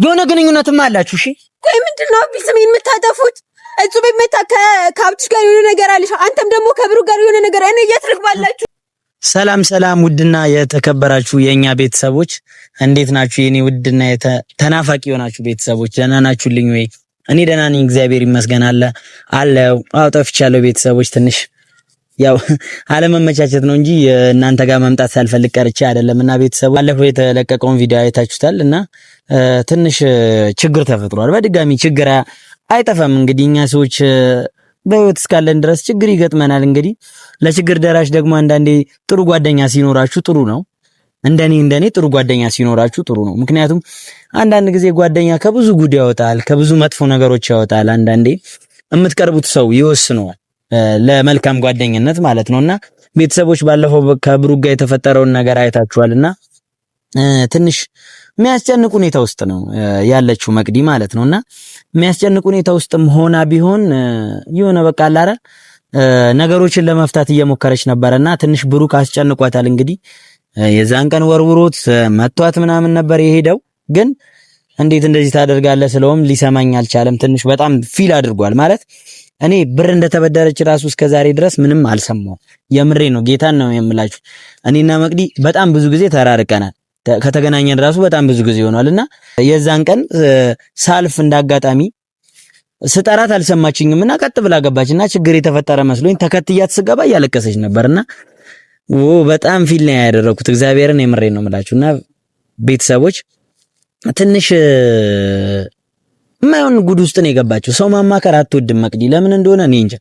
የሆነ ግንኙነትም አላችሁ። እሺ ቆይ ምንድነው ቢስሜን የምታጠፉት? እጹብ መታ ከሀብትሽ ጋር የሆነ ነገር አለሽ፣ አንተም ደግሞ ከብሩ ጋር የሆነ ነገር እኔ እየትርግባላችሁ። ሰላም ሰላም፣ ውድና የተከበራችሁ የኛ ቤተሰቦች እንዴት ናችሁ? የኔ ውድና ተናፋቂ የሆናችሁ ቤተሰቦች ደህና ናችሁልኝ ወይ? እኔ ደህና ነኝ፣ እግዚአብሔር ይመስገን። አለው ጠፍቻለሁ ቤተሰቦች፣ ትንሽ ያው አለመመቻቸት ነው እንጂ እናንተ ጋር መምጣት ሳልፈልግ ቀርቼ አይደለምና ቤተሰቡ ባለፈው የተለቀቀውን ቪዲዮ አይታችሁታል እና ትንሽ ችግር ተፈጥሯል። በድጋሚ ችግር አይጠፋም። እንግዲህ እኛ ሰዎች በህይወት እስካለን ድረስ ችግር ይገጥመናል። እንግዲህ ለችግር ደራሽ ደግሞ አንዳንዴ ጥሩ ጓደኛ ሲኖራችሁ ጥሩ ነው። እንደኔ ጥሩ ጓደኛ ሲኖራችሁ ጥሩ ነው። ምክንያቱም አንዳንድ ጊዜ ጓደኛ ከብዙ ጉድ ያወጣል፣ ከብዙ መጥፎ ነገሮች ያወጣል። አንዳንዴ የምትቀርቡት ሰው ይወስነዋል ለመልካም ጓደኝነት ማለት ነውና ቤተሰቦች ባለፈው ከብሩክ ጋር የተፈጠረውን ነገር አይታችኋልና ትንሽ የሚያስጨንቅ ሁኔታ ውስጥ ነው ያለችው መቅዲ ማለት ነውና የሚያስጨንቅ ሁኔታ ውስጥም ሆና ቢሆን የሆነ በቃ አላረ ነገሮችን ለመፍታት እየሞከረች ነበርና ትንሽ ብሩክ አስጨንቋታል። እንግዲህ የዛን ቀን ወርውሮት መቷት ምናምን ነበር የሄደው። ግን እንዴት እንደዚህ ታደርጋለህ ስለውም ሊሰማኝ አልቻለም። ትንሽ በጣም ፊል አድርጓል ማለት እኔ ብር እንደተበደረች ራሱ እስከዛሬ ድረስ ምንም አልሰማው። የምሬ ነው፣ ጌታን ነው የምላችሁ። እኔና መቅዲ በጣም ብዙ ጊዜ ተራርቀናል። ከተገናኘን ራሱ በጣም ብዙ ጊዜ ሆኗልና የዛን ቀን ሳልፍ እንዳጋጣሚ ስጠራት አልሰማችኝም እና ቀጥ ብላ ገባችና ችግር የተፈጠረ መስሎኝ ተከትያት ስገባ እያለቀሰች ነበርና በጣም ፊል ነው ያደረኩት። እግዚአብሔርን የምሬ ነው የምላችሁና ቤተሰቦች ትንሽ ማይሆን ጉድ ውስጥ ነው የገባችው። ሰው ማማከር አትወድም መቅዲ፣ ለምን እንደሆነ እኔ እንጃ።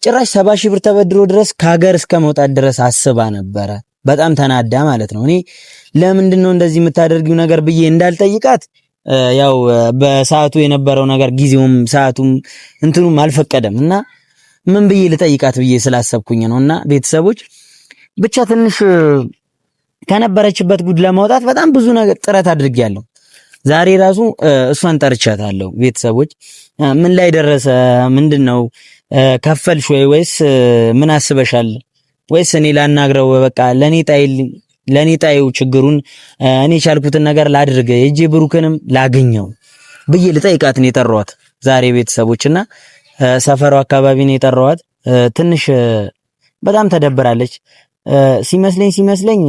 ጭራሽ 70 ሺህ ብር ተበድሮ ድረስ ከሀገር እስከ መውጣት ድረስ አስባ ነበረ። በጣም ተናዳ ማለት ነው። እኔ ለምንድን ነው እንደዚህ የምታደርጊው ነገር ብዬ እንዳልጠይቃት ያው በሰዓቱ የነበረው ነገር ጊዜውም ሰዓቱም እንትኑም አልፈቀደም እና ምን ብዬ ልጠይቃት ብዬ ስላሰብኩኝ ነውና ቤተሰቦች ብቻ ትንሽ ከነበረችበት ጉድ ለማውጣት በጣም ብዙ ነገር ጥረት አድርጌያለሁ። ዛሬ ራሱ እሷን ጠርቻታለሁ። ቤተሰቦች ምን ላይ ደረሰ? ምንድነው ከፈልሽ ወይስ ምን አስበሻል? ወይስ እኔ ላናግረው? በቃ ለኔ ጣይው ችግሩን እኔ ቻልኩትን ነገር ላድርግ፣ እጄ ብሩክንም ላገኘው ብዬ ልጠይቃት ነው የጠራኋት ዛሬ ቤተሰቦችና ሰፈሯ አካባቢ ነው የጠራኋት። ትንሽ በጣም ተደብራለች ሲመስለኝ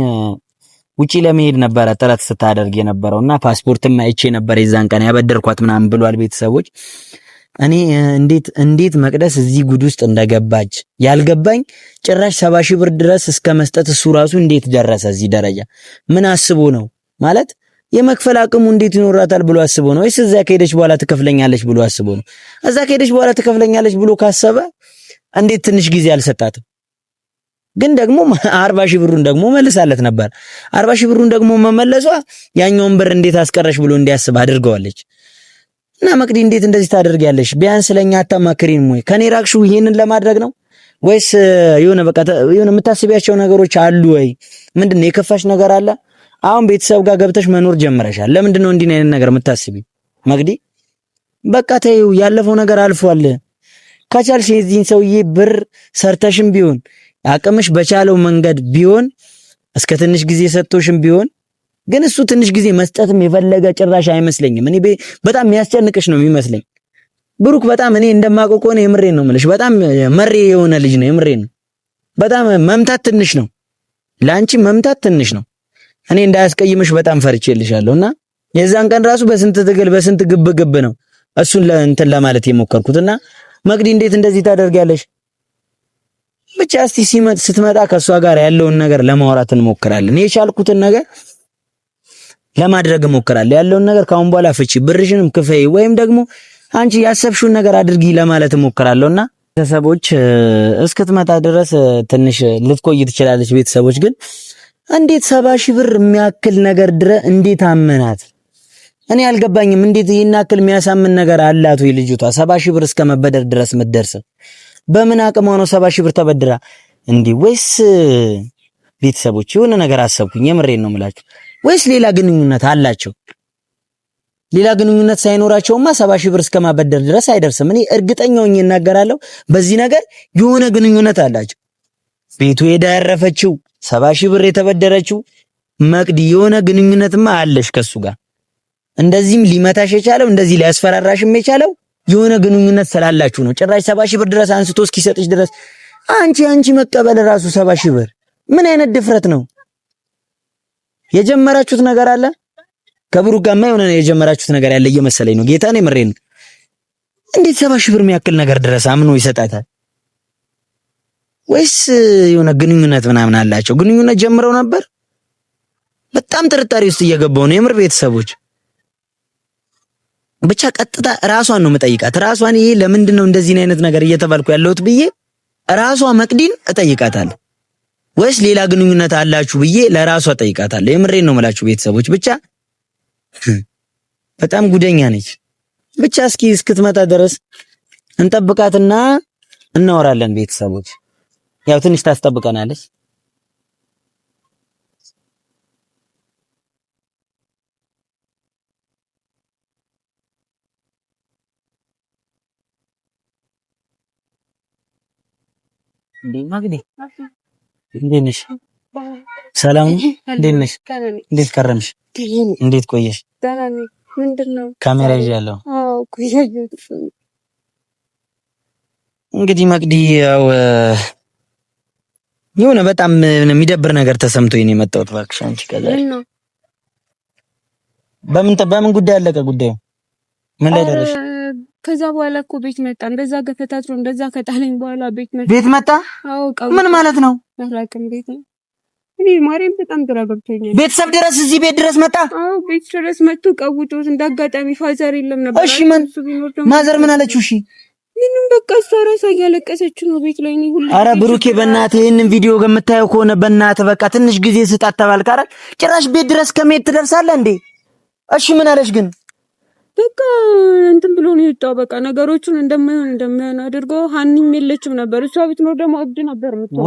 ውጪ ለመሄድ ነበረ ጥረት ስታደርግ የነበረውና ፓስፖርትም አይቼ ነበር የዛን ቀን ያበደርኳት ምናምን ብሏል። ቤተሰቦች እኔ እንዴት መቅደስ እዚህ ጉድ ውስጥ እንደገባች ያልገባኝ ጭራሽ 70 ሺህ ብር ድረስ እስከ መስጠት እሱ ራሱ እንዴት ደረሰ እዚህ ደረጃ? ምን አስቦ ነው ማለት የመክፈል አቅሙ እንዴት ይኖራታል ብሎ አስቦ ነው ወይስ እዛ ከሄደች በኋላ ትከፍለኛለች ብሎ አስቦ ነው? እዛ ከሄደች በኋላ ትከፍለኛለች ብሎ ካሰበ እንዴት ትንሽ ጊዜ አልሰጣትም? ግን ደግሞ 40 ሺህ ብሩን ደግሞ መልሳለት ነበር። 40 ሺህ ብሩን ደግሞ መመለሷ ያኛውን ብር እንዴት አስቀረሽ ብሎ እንዲያስብ አድርገዋለች። እና መቅዲ እንዴት እንደዚህ ታደርጊያለሽ? ቢያንስ ለኛ አታማክሪንም ወይ? ከኔ ራቅሽው ይሄንን ለማድረግ ነው ወይስ የሆነ የምታስቢያቸው ነገሮች አሉ ወይ? ምንድነው የከፋሽ ነገር አለ? አሁን ቤተሰብ ጋር ገብተሽ መኖር ጀምረሻል። ለምንድን ነው እንዲህ አይነት ነገር የምታስቢ መቅዲ? በቃ ተይው፣ ያለፈው ነገር አልፏል። ከቻልሽ የዚህን ሰውዬ ብር ሰርተሽም ቢሆን አቅምሽ በቻለው መንገድ ቢሆን እስከ ትንሽ ጊዜ ሰጥቶሽም ቢሆን ግን እሱ ትንሽ ጊዜ መስጠትም የፈለገ ጭራሽ አይመስለኝም። እኔ በጣም የሚያስጨንቅሽ ነው የሚመስለኝ ብሩክ። በጣም እኔ እንደማውቀው ከሆነ የምሬን ነው የምልሽ፣ በጣም መሬ የሆነ ልጅ ነው። የምሬን ነው። በጣም መምታት ትንሽ ነው፣ ለአንቺ መምታት ትንሽ ነው። እኔ እንዳያስቀይምሽ በጣም ፈርቼልሻለሁና የዛን ቀን ራሱ በስንት ትግል በስንት ግብ ነው እሱን እንትን ለማለት የሞከርኩትና መቅዲ እንዴት እንደዚህ ታደርጊያለሽ? ብቻ እስቲ ስትመጣ ከሷ ጋር ያለውን ነገር ለማውራት እንሞክራለን። የቻልኩትን ነገር ለማድረግ እሞክራለሁ። ያለውን ነገር ካሁን በኋላ ፍቺ፣ ብርሽንም ክፈይ ወይም ደግሞ አንቺ ያሰብሽውን ነገር አድርጊ ለማለት እሞክራለሁና ቤተሰቦች እስክትመጣ ድረስ ትንሽ ልትቆይ ትችላለች። ቤተሰቦች ግን እንዴት 70 ሺህ ብር የሚያክል ነገር እንዴት አመናት? እኔ አልገባኝም። እንዴት ይሄን ያክል የሚያሳምን ነገር አላት ወይ ልጅቷ? 70 ሺህ ብር እስከ መበደር ድረስ ምትደርስ በምን አቅሟ ነው 70 ሺህ ብር ተበድራ እንዴ? ወይስ ቤተሰቦች የሆነ ነገር አሰብኩኝ። የምሬን ነው የምላችሁ። ወይስ ሌላ ግንኙነት አላቸው? ሌላ ግንኙነት ሳይኖራቸውማ 70 ሺህ ብር እስከ ማበደር ድረስ አይደርስም። እኔ እርግጠኛ ሆኜ እናገራለሁ በዚህ ነገር የሆነ ግንኙነት አላቸው። ቤቱ ሄዳ ያረፈችው 70 ሺህ ብር የተበደረችው መቅዲ የሆነ ግንኙነትማ አለሽ ከሱ ጋር። እንደዚህም ሊመታሽ የቻለው እንደዚህ ሊያስፈራራሽም የቻለው የሆነ ግንኙነት ስላላችሁ ነው። ጭራሽ 70 ሺህ ብር ድረስ አንስቶ እስኪሰጥሽ ድረስ አንቺ መቀበል ራሱ 70 ሺህ ብር ምን አይነት ድፍረት ነው? የጀመራችሁት ነገር አለ ከብሩክ ጋርማ የሆነ የጀመራችሁት ነገር ያለ እየመሰለኝ ነው። ጌታን የምሬን እንዴት 70 ሺህ ብር የሚያክል ነገር ድረስ አምኖ ይሰጣታል? ወይስ የሆነ ግንኙነት ምናምን አላቸው? ግንኙነት ጀምረው ነበር? በጣም ጥርጣሬ ውስጥ እየገባው ነው የምር ቤተሰቦች። ብቻ ቀጥታ ራሷን ነው የምጠይቃት። ራሷን ይሄ ለምንድን ነው እንደዚህ አይነት ነገር እየተባልኩ ያለሁት ብዬ ራሷ መቅዲን እጠይቃታለሁ። ወይስ ሌላ ግንኙነት አላችሁ ብዬ ለራሷ እጠይቃታለሁ። የምሬን ነው የምላችሁ ቤተሰቦች። ብቻ በጣም ጉደኛ ነች። ብቻ እስኪ እስክትመጣ ድረስ እንጠብቃትና እናወራለን ቤተሰቦች። ያው ትንሽ ታስጠብቀናለች። እንዴት ነሽ? ሰላም እንዴት ነሽ? እንዴት ከረምሽ? እንዴት ቆየሽ? ምንድነው ካሜራ ይዣለሁ። እንግዲህ መቅዲ ያው የሆነ በጣም የሚደብር ነገር ተሰምቶኝ ነው የመጣሁት። እባክሽ አንቺ በምን ጉዳይ አለቀ ጉዳዩ? ምን ላይ ደረሽ? ከዛ በኋላ እኮ ቤት መጣ። እንደዛ ገፈታትሮ እንደዛ ከጣለኝ በኋላ ቤት መጣ። አዎ ምን ማለት ነው? አላውቅም። ቤት ነው እኔ ማርያም በጣም ግራ ገብቶኛል። ቤተሰብ ድረስ እዚህ ቤት ድረስ መጣ? አዎ ቤት ድረስ መጥቶ ቀውጦት እንዳጋጣሚ ፋዘር የለም ነበር። እሺ ማዘር ምን አለችው? እሺ ምንም በቃ እሷ ራሷ እያለቀሰች ነው ቤት ላይ ነው ሁሉ። አረ ብሩኬ በእናትህ ይሄንን ቪዲዮ የምታየው ከሆነ በእናትህ በቃ ትንሽ ጊዜ ስጣት ተባልክ አይደል? ጭራሽ ቤት ድረስ ከመሄድ ትደርሳለህ እንዴ? እሺ ምን አለች ግን? በቃ እንትን ብሎ ነው የወጣው። በቃ ነገሮቹን እንደማይሆን አድርጎ ሀኒም የለችም ነበር። እሷ ብትኖር ደግሞ እብድ ነበር የምትሆነው።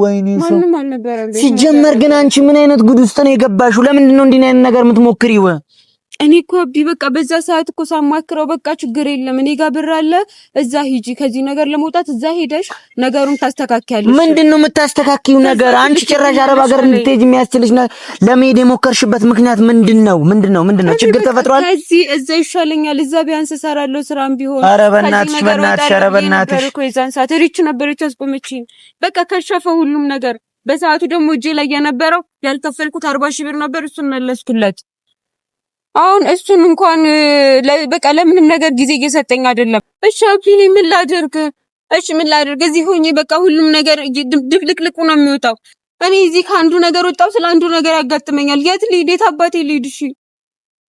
ወይኔ ማንም አልነበረም። ሲጀመር ግን አንቺ ምን አይነት ጉድ ውስጥ ነው የገባሽው? ለምንድን ነው እንዲህ አይነት ነገር የምትሞክሪው? እኔ እኮ በቃ በዛ ሰዓት እኮ ሳማክረው በቃ ችግር የለም እኔ ጋር ብር አለ እዛ ሂጂ፣ ከዚህ ነገር ለመውጣት እዛ ሄደሽ ነገሩን ታስተካክያለሽ። ምንድነው የምታስተካክዩ ነገር? አንቺ ጭራሽ አረብ ሀገር እንድትሄጂ የሚያስችልሽ ለመሄድ የሞከርሽበት ምክንያት ምንድነው? ችግር ተፈጥሯል? ከዚህ እዛ ይሻለኛል፣ እዛ ቢያንስ እሰራለሁ ስራም ቢሆን። ኧረ በእናትሽ ኧረ በእናትሽ እኮ የዛን ሰዓት ሪች ነበረች አስቆመችኝ። በቃ ከሸፈ ሁሉም ነገር። በሰዓቱ ደግሞ እጄ ላይ የነበረው ያልከፈልኩት 40 ሺህ ብር ነበር፣ እሱን መለስኩለት። አሁን እሱን እንኳን በቃ ለምንም ነገር ጊዜ እየሰጠኝ አይደለም። እሺ አብሊ ምን ላድርግ? እዚህ ሆኜ በቃ ሁሉም ነገር ድብልቅልቁ ነው የሚወጣው። እኔ እዚህ ከአንዱ ነገር ወጣው ስለ አንዱ ነገር ያጋጥመኛል። የት ልሂድ? አባቴ ልሂድ? እሺ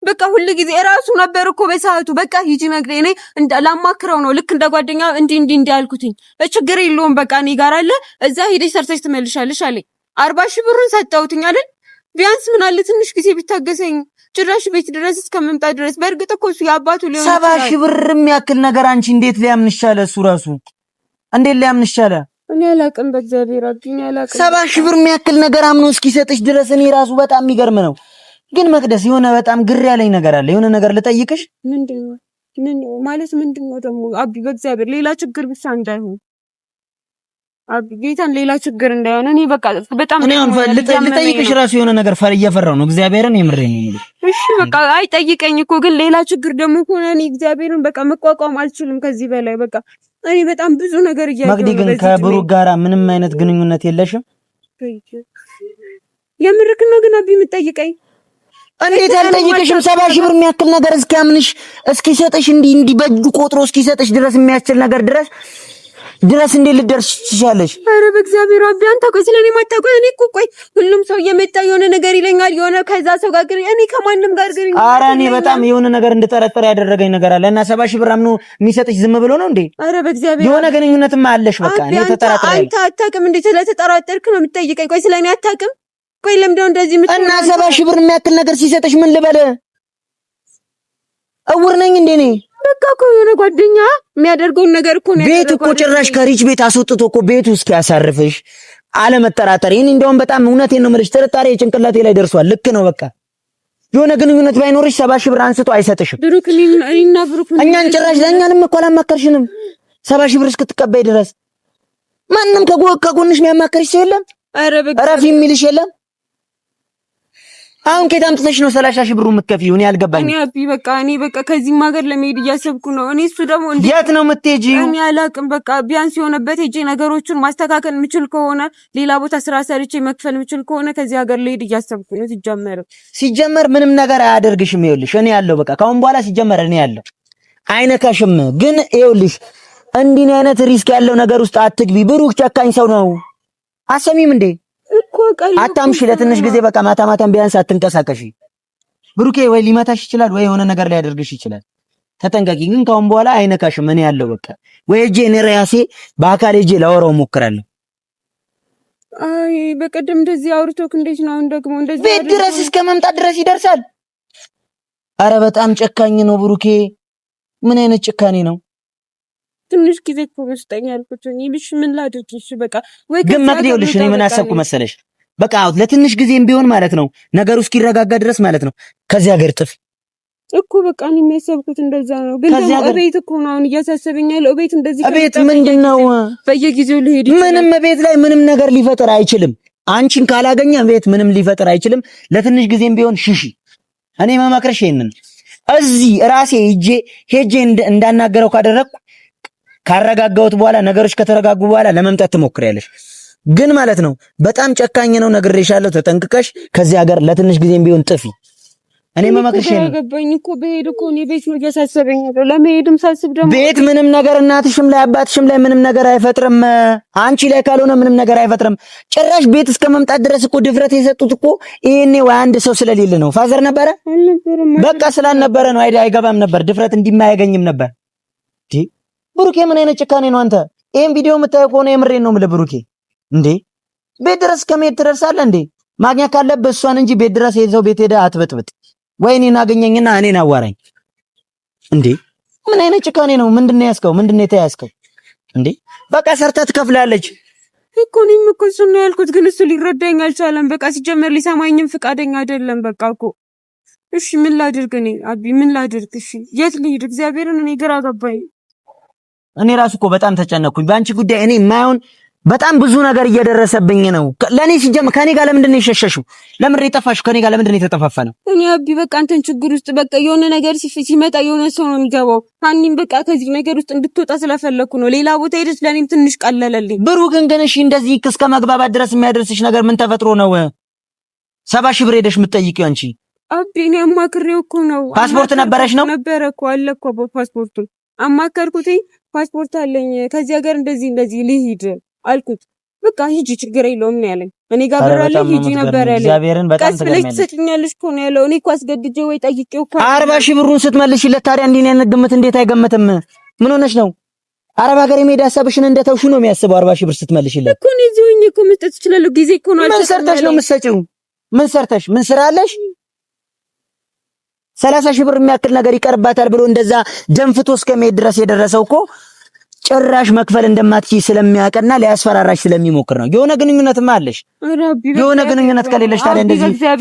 በቃ ሁሉ ጊዜ እራሱ ነበር እኮ በሰዓቱ በቃ ሂጂ መግሬ እኔ ላማክረው ነው ልክ እንደ ጓደኛ እንዲህ አልኩትኝ። ችግር የለውም በቃ እኔ ጋር አለ እዛ ሄደሽ ሰርተሽ ትመልሻለሽ አለኝ። 40 ሺህ ብሩን ሰጠሁትኝ አይደል? ቢያንስ ምን አለ ትንሽ ጊዜ ቢታገሰኝ። ጭራሽ ቤት ድረስ እስከመምጣት ድረስ። በእርግጥ እኮ እሱ የአባቱ ሊሆን ይችላል። 70 ሺህ ብር የሚያክል ነገር አንቺ እንዴት ሊያምንሽ ቻለ? እሱ ራሱ እንዴት ሊያምንሽ ቻለ? እኔ አላውቅም። በእግዚአብሔር አብኝ አላውቅም። 70 ሺህ ብር የሚያክል ነገር አምኖ እስኪሰጥሽ ድረስ እኔ ራሱ በጣም የሚገርም ነው። ግን መቅደስ የሆነ በጣም ግር ያለኝ ነገር አለ። የሆነ ነገር ልጠይቅሽ። ምንድነው? ምንድነው ደግሞ? አቢ በእግዚአብሔር ሌላ ችግር ብቻ እንዳይሆን ጌታን ሌላ ችግር እንዳይሆን። እኔ በቃ በጣም እኔ አሁን ልጠይቅሽ ራሱ የሆነ ነገር እየፈራሁ ነው። እግዚአብሔርን የምሬን ነው። እሺ በቃ አይጠይቀኝ እኮ ግን ሌላ ችግር ደግሞ ከሆነ እኔ እግዚአብሔርን በቃ መቋቋም አልችልም ከዚህ በላይ በቃ እኔ በጣም ብዙ ነገር እያየሁ ነው። መቅዲ ግን ከብሩክ ጋራ ምንም አይነት ግንኙነት የለሽም? የምርክ ነው ግን አቢ የምትጠይቀኝ? እንዴት አልጠይቅሽም? 70 ሺህ ብር የሚያክል ነገር እስኪያምንሽ እስኪሰጥሽ እንዲህ በእጁ ቆጥሮ እስኪሰጥሽ ድረስ የሚያስችል ነገር ድረስ እንዴት ልደርስ ትችያለሽ? አረ በእግዚአብሔር አቢ አንተ ቆይ ስለኔ ማታውቀው። እኔ እኮ ቆይ ሁሉም ሰው እየመጣ የሆነ ነገር ይለኛል፣ የሆነ ከዛ ሰው ጋር ግን እኔ ከማንም ጋር ግን አረ እኔ በጣም የሆነ ነገር እንድጠረጥር ያደረገኝ ነገር አለ እና 70 ሺህ ብር አምኖ የሚሰጥሽ ዝም ብሎ ነው እንዴ? አረ በእግዚአብሔር የሆነ ግንኙነትም አለሽ። በቃ እኔ ተጠራጥሬ አንተ አታውቅም እንዴ? ስለተጠራጠርክ ነው የምትጠይቀኝ? ቆይ ስለኔ አታውቅም? ቆይ ለምንድነው እንደዚህ የምትሆነው? እና 70 ሺህ ብር የሚያክል ነገር ሲሰጥሽ ምን ልበል? እውር ነኝ እንዴ እኔ? በቃ እኮ የሆነ ጓደኛ የሚያደርገውን ነገር እኮ ነው። ቤት እኮ ጭራሽ ከሪች ቤት አስወጥቶ እኮ ቤቱ እስኪያሳርፍሽ አለመጠራጠር። ይሄን እንደውም በጣም እውነቴን ነው የምልሽ ጥርጣሬ ጭንቅላቴ ላይ ደርሷል። ልክ ነው በቃ የሆነ ግንኙነት ባይኖርሽ 70 ሺህ ብር አንስቶ አይሰጥሽም። ብሩክ እኔና ብሩክ እኛን ጭራሽ ለእኛንም እኮ አላማከርሽንም 70 ሺህ ብር እስክትቀበይ ድረስ ማንም ከጎንሽ የሚያማከርሽ ሰው የለም? ኧረ በቃ ረፊ የሚልሽ የለም? አሁን ከየት አምጥተሽ ነው 30 ሺህ ብሩ የምትከፊው? እኔ አልገባኝም። እኔ በቃ ከዚህም ሀገር ለመሄድ እያሰብኩ ነው። እኔ እሱ ደግሞ የት ነው የምትሄጂው? እኔ አላውቅም። በቃ ቢያንስ የሆነበት ሄጄ ነገሮቹን ማስተካከል የምችል ከሆነ ሌላ ቦታ ስራ ሰርቼ መክፈል የምችል ከሆነ ከዚህ ሀገር ልሄድ እያሰብኩ ነው። ሲጀመር ምንም ነገር አያደርግሽም። ይኸውልሽ እኔ ያለው በቃ ካሁን በኋላ ሲጀመር እኔ ያለው አይነካሽም። ግን ይኸውልሽ እንዲህ አይነት ሪስክ ያለው ነገር ውስጥ አትግቢ። ብሩክ ጨካኝ ሰው ነው። አሰሚም እንዴ እኮ ቃል አታምሽ። ለትንሽ ጊዜ በቃ ማታ ማታም ቢያንስ አትንቀሳቀሺ። ብሩኬ ወይ ሊመታሽ ይችላል ወይ የሆነ ነገር ሊያደርግሽ ይችላል። ተጠንቀቂ። ግን ካሁን በኋላ አይነካሽም። እኔ ያለው በቃ ወይ እጄ እኔ ራሴ በአካል እጄ ላወራው ሞክራለሁ። አይ በቀደም እንደዚህ አውርቶክ እንዴት ነው አሁን ደግሞ እንደዚህ ቤት ድረስ እስከ መምጣት ድረስ ይደርሳል። አረ በጣም ጨካኝ ነው ብሩኬ። ምን አይነት ጭካኔ ነው? ትንሽ ጊዜ እኮ በስጠኝ ያልኩት እኔ ልሽ ምን ላድርግ? እሺ በቃ ወይ ግን መቅደውልሽ እኔ ምን አሰብኩ መሰለሽ? በቃ ለትንሽ ጊዜም ቢሆን ማለት ነው ነገሩ እስኪረጋጋ ድረስ ማለት ነው ከዚህ ሀገር ጥፍ እኮ በቃ እኔ የሚያሰብኩት እንደዛ ነው። ግን ደግሞ እቤት እኮ ነው አሁን እያሳሰበኝ ያለው። እቤት እንደዚህ እቤት ምንድነው በየጊዜው ልሄድ ምንም እቤት ላይ ምንም ነገር ሊፈጠር አይችልም። አንቺን ካላገኘ እቤት ምንም ሊፈጠር አይችልም። ለትንሽ ጊዜም ቢሆን ሽሺ። እኔ መመክረሽ ይሄንን እዚህ ራሴ ሄጄ እንዳናገረው ካደረኩ ካረጋጋሁት በኋላ ነገሮች ከተረጋጉ በኋላ ለመምጣት ትሞክሪያለሽ። ግን ማለት ነው በጣም ጨካኝ ነው ነግሬሻለሁ። ተጠንቅቀሽ ከዚህ ሀገር ለትንሽ ጊዜም ቢሆን ጥፊ። እኔ መመክርሽ ነው። ገባኝ እኮ በሄድ እኮ እኔ ቤት ነው እያሳሰበኝ ያለው። ለመሄድም ሳስብ ደግሞ ቤት ምንም ነገር እናትሽም ላይ አባትሽም ላይ ምንም ነገር አይፈጥርም። አንቺ ላይ ካልሆነ ምንም ነገር አይፈጥርም። ጭራሽ ቤት እስከ መምጣት ድረስ እኮ ድፍረት የሰጡት እኮ ይሄኔ ወይ አንድ ሰው ስለሌለ ነው። ፋዘር ነበረ በቃ ስላልነበረ ነው አይገባም ነበር። ድፍረት እንዲማያገኝም ነበር። ብሩኬ ምን አይነት ጭካኔ ነው አንተ? ይሄን ቪዲዮ የምታየው ከሆነ የምሬን ነው የምልህ ብሩኬ። እንዴ ቤት ድረስ ከመሄድ ትደርሳለህ እንዴ? ማግኘት ካለብህ እሷን እንጂ ቤት ድረስ የይዘው ቤት ሄደህ አትበጥብጥ። ወይ እኔን አገኘኝና እኔን አዋራኝ። እንዴ ምን አይነት ጭካኔ ነው? ምንድነው ያስከው? ምንድነው የተያዝከው? እንዴ በቃ ሰርታ ትከፍላለች እኮ። እኔም እኮ እሱን ነው ያልኩት፣ ግን እሱ ሊረዳኝ አልቻለም። በቃ ሲጀመር ሊሰማኝም ፍቃደኛ አይደለም። በቃ እኮ እሺ ምን ላድርግ እኔ አቢ ምን ላድርግ? እሺ የት ልሂድ? እግዚአብሔርን እኔ ግራ ገባኝ። እኔ ራሱ እኮ በጣም ተጨነቅኩኝ በአንቺ ጉዳይ። እኔ የማይሆን በጣም ብዙ ነገር እየደረሰብኝ ነው። ለኔ ሲጀምር ከኔ ጋር ለምንድን ነው የሸሸሽው? ለምን የጠፋሽው? ከኔ ጋር ለምንድን ነው የተጠፋፋነው? እኔ አቢ በቃ አንተን ችግር ውስጥ በቃ የሆነ ነገር ሲመጣ የሆነ ሰው ነው የሚገባው። እኔም በቃ ከዚህ ነገር ውስጥ እንድትወጣ ስለፈለኩ ነው። ሌላ ቦታ ሄደሽ ለኔም ትንሽ ቀለለልኝ። ብሩክ ግን እሺ እንደዚህ እስከ መግባባት ድረስ የሚያደርስሽ ነገር ምን ተፈጥሮ ነው? 70 ሺህ ብር ሄደሽ የምትጠይቂው አንቺ? አቢ እኔ አማክሬው እኮ ነው። ፓስፖርት ነበረሽ ነው? ነበረ እኮ አለ እኮ ፓስፖርቱን አማከርኩት። ፓስፖርት አለኝ ከዚህ ሀገር እንደዚህ ልሂድ አልኩት። በቃ ሂጂ ችግር የለውም ነው ያለኝ። እኔ ጋር ብር አለ ሂጂ ነበር ያለኝ። እግዚአብሔርን በጣም ተገርመኝ። ቀስ ብለሽ ትሰጪኛለሽ እኮ ነው ያለው። እኔ እኮ አስገድጄ ወይ ጠይቄው እኮ 40 ሺህ ብሩን ስትመልሽለት ታዲያ እንዲህ ነው ግምት እንዴት አይገምትም? ምን ሆነሽ ነው? አረብ ሀገር የሜዳ ሀሳብሽን እንደተውሹ ነው የሚያስበው። 40 ሺህ ብር ስትመልሽለት እኮ ነው እዚህ ሆኜ እኮ መስጠት እችላለሁ። ጊዜ እኮ ነው። ምን ሰርተሽ ነው የምትሰጪው? ምን ሰርተሽ ምን ስራ አለሽ? 30 ሺህ ብር የሚያክል ነገር ይቀርባታል ብሎ እንደዛ ደንፍቶ እስከመሄድ ድረስ የደረሰው እኮ ጭራሽ መክፈል እንደማትችይ ስለሚያውቅና ሊያስፈራራሽ ስለሚሞክር ነው። የሆነ ግንኙነትማ አለሽ። የሆነ ግንኙነት ከሌለሽ ታዲያ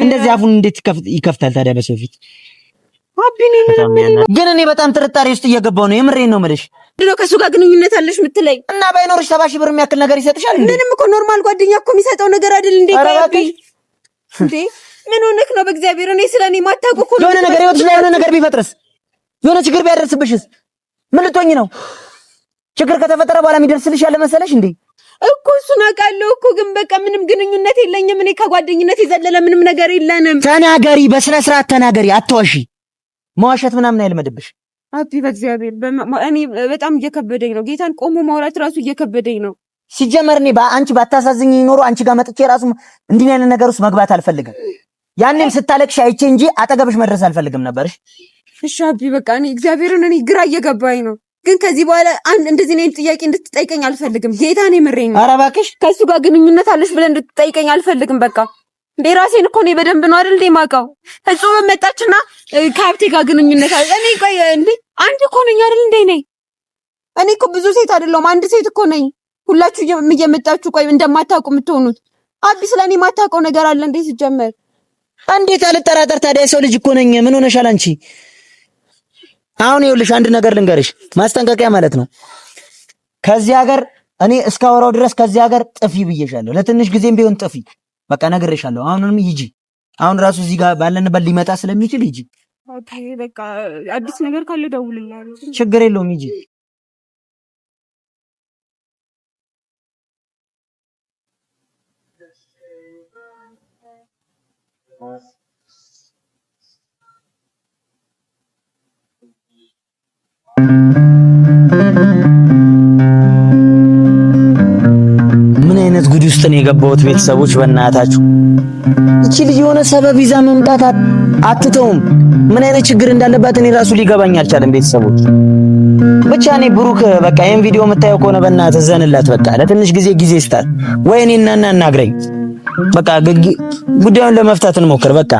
እንደዚህ አፉን እንዴት ይከፍታል ታዲያ በሰው ፊት? ግን እኔ በጣም ጥርጣሬ ውስጥ እየገባሁ ነው። የምሬን ነው የምልሽ። ድሮ ከሱ ጋር ግንኙነት አለሽ የምትለኝ እና ባይኖርሽ 70 ሺህ ብር የሚያክል ነገር ይሰጥሻል እንዴ? ምንም እኮ ኖርማል ጓደኛ እኮ የሚሰጠው ነገር አይደል እንዴ? እንዴ ምን ሆነክ ነው? በእግዚአብሔር እኔ ስለኔ ማታውቁ እኮ የሆነ ነገር ህይወትሽ ላይ የሆነ ነገር ቢፈጥርስ? የሆነ ችግር ቢያደርስብሽስ? ምን ልትሆኚ ነው? ችግር ከተፈጠረ በኋላ የሚደርስልሽ ያለ መሰለሽ እንዴ? እኮ እሱን አውቃለሁ እኮ ግን በቃ ምንም ግንኙነት የለኝም። እኔ ከጓደኝነት የዘለለ ምንም ነገር የለንም። ተናገሪ፣ በስነ ስርዓት ተናገሪ፣ አትዋሺ። መዋሸት ምናምን አይልመድብሽ። አቢ በእግዚአብሔር እኔ በጣም እየከበደኝ ነው። ጌታን ቆሞ ማውራት ራሱ እየከበደኝ ነው። ሲጀመር እኔ አንቺ ባታሳዝኝ ኖሮ አንቺ ጋር መጥቼ ራሱ እንዲህ አይነት ነገር ውስጥ መግባት አልፈልግም። ያንንም ስታለቅሽ አይቼ እንጂ አጠገብሽ መድረስ አልፈልግም ነበርሽ። እሺ አቢ በቃ እኔ እግዚአብሔርን እኔ ግራ እየገባኝ ነው። ግን ከዚህ በኋላ እንደዚህ አይነት ጥያቄ እንድትጠይቀኝ አልፈልግም። ጌታን የምሬኝ ነው። ኧረ እባክሽ ከሱ ጋር ግንኙነት አለሽ ብለህ እንድትጠይቀኝ አልፈልግም። በቃ እንዴ ራሴን እኮ ነው በደንብ ነው አይደል እንዴ ማውቀው። እጹብ መጣችና ከሀብቴ ጋር ግንኙነት አለ። እኔ ቆይ እንዴ አንድ እኮ ነኝ አይደል እንዴ ነኝ። እኔ እኮ ብዙ ሴት አይደለሁም፣ አንድ ሴት እኮ ነኝ። ሁላችሁ እየመጣችሁ ቆይ እንደማታውቁ የምትሆኑት። አቢ ስለኔ ማታውቀው ነገር አለ እንዴ ሲጀመር? እንዴት አልጠራጠር ታዲያ? ሰው ልጅ እኮ ነኝ። ምን ሆነሻል አንቺ? አሁን ይኸውልሽ አንድ ነገር ልንገርሽ፣ ማስጠንቀቂያ ማለት ነው። ከዚህ ሀገር እኔ እስካወራው ድረስ ከዚህ ሀገር ጥፊ ብዬሻለሁ። ለትንሽ ጊዜም ቢሆን ጥፊ። በቃ ነግሬሻለሁ። አሁንም ሂጂ። አሁን ራሱ እዚህ ጋር ባለንበት ሊመጣ ስለሚችል ሂጂ። ኦኬ በቃ አዲስ ነገር ካለ ደውልልኝ። ችግር የለውም ሂጂ። ምን አይነት ጉድ ውስጥ ነው የገባሁት? ቤተሰቦች በእናታችሁ እቺ ልጅ የሆነ ሰበብ ይዛ መምጣት አትተውም። ምን አይነት ችግር እንዳለባት እኔ ራሱ ሊገባኝ አልቻለም። ቤተሰቦች ብቻ እኔ ብሩክ በቃ ይሄን ቪዲዮ የምታየው ከሆነ በእናትህ ዘንላት። በቃ ለትንሽ ጊዜ ስጣት ወይ እኔና እናናግረኝ። በቃ ጉዳዩን ለመፍታት እንሞክር በቃ